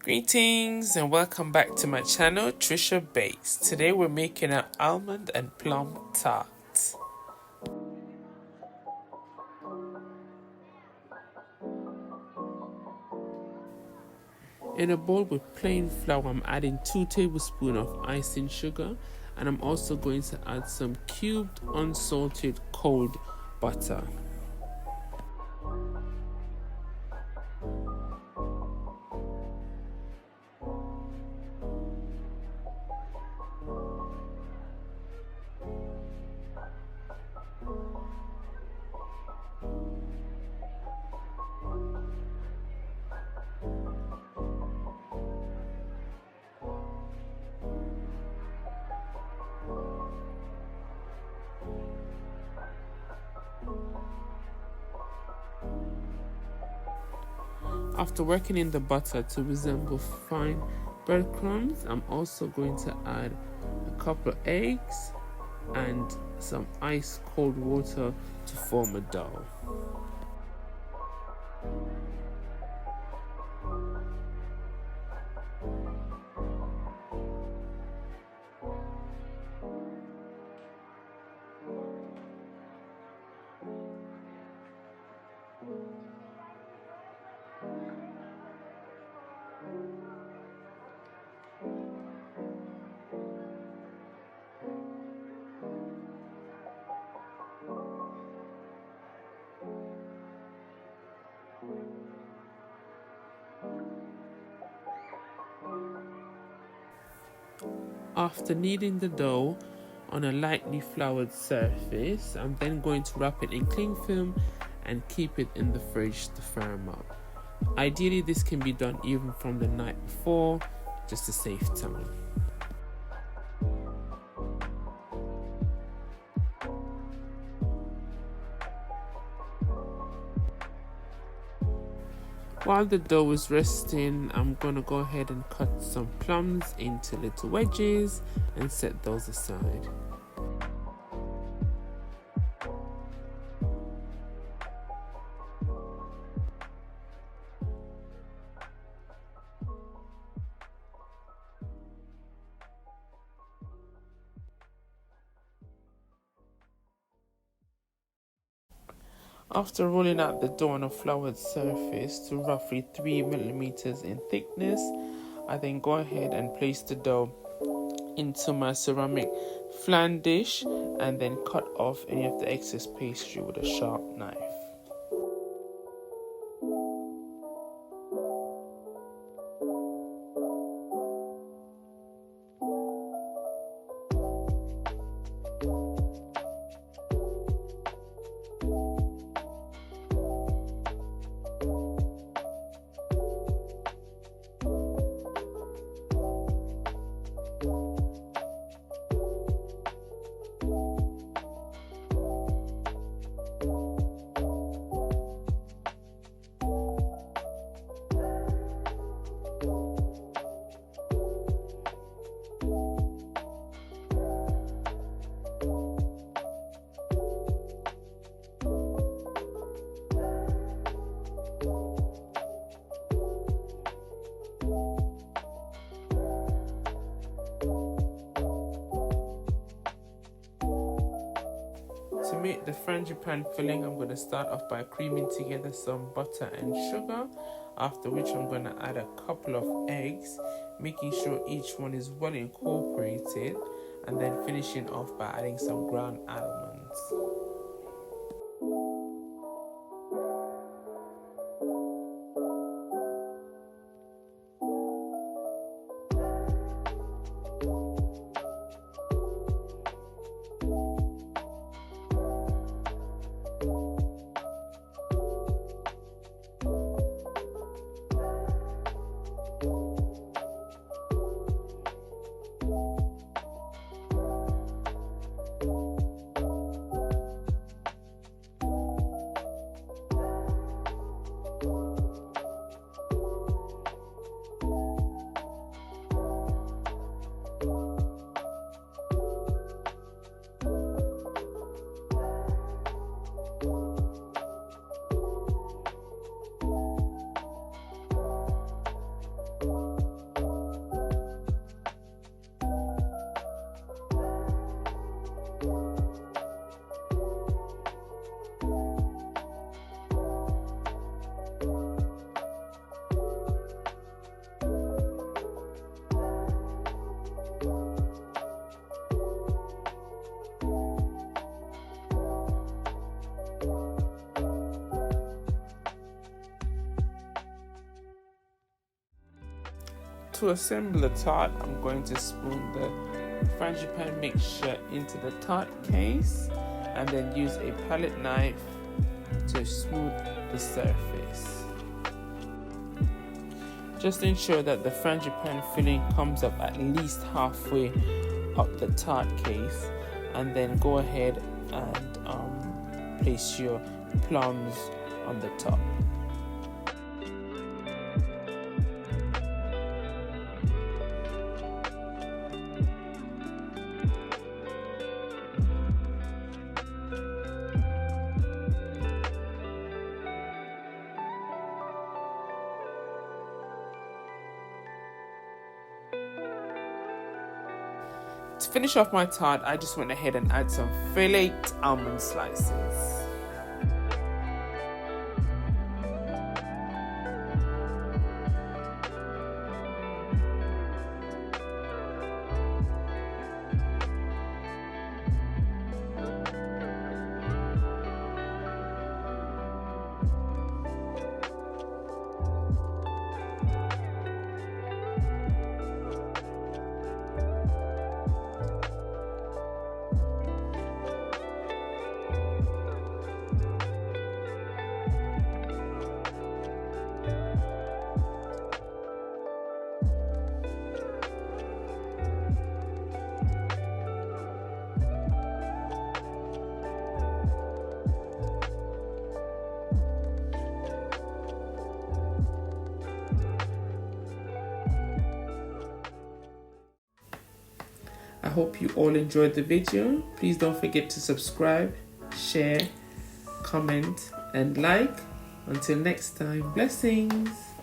Greetings and welcome back to my channel, Trisha Bakes. Today we're making an almond and plum tart. In a bowl with plain flour, I'm adding 2 tablespoons of icing sugar, and I'm also going to add some cubed unsalted cold butter. After working in the butter to resemble fine breadcrumbs, I'm also going to add a couple of eggs and some ice cold water to form a dough. After kneading the dough on a lightly floured surface, I'm then going to wrap it in cling film and keep it in the fridge to firm up. Ideally, this can be done even from the night before, just to save time. While the dough is resting, I'm going to go ahead and cut some plums into little wedges and set those aside. After rolling out the dough on a floured surface to roughly 3 millimeters in thickness, I then go ahead and place the dough into my ceramic flan dish and then cut off any of the excess pastry with a sharp knife. To make the Frangipane filling, I'm going to start off by creaming together some butter and sugar, after which I'm going to add a couple of eggs, making sure each one is well incorporated, and then finishing off by adding some ground almonds. To assemble the tart, I'm going to spoon the Frangipane mixture into the tart case and then use a palette knife to smooth the surface. Just ensure that the Frangipane filling comes up at least halfway up the tart case, and then go ahead and place your plums on the top. To finish off my tart, I just went ahead and add some filled almond slices. I hope you all enjoyed the video. Please don't forget to subscribe, share, comment, and like. Until next time, blessings.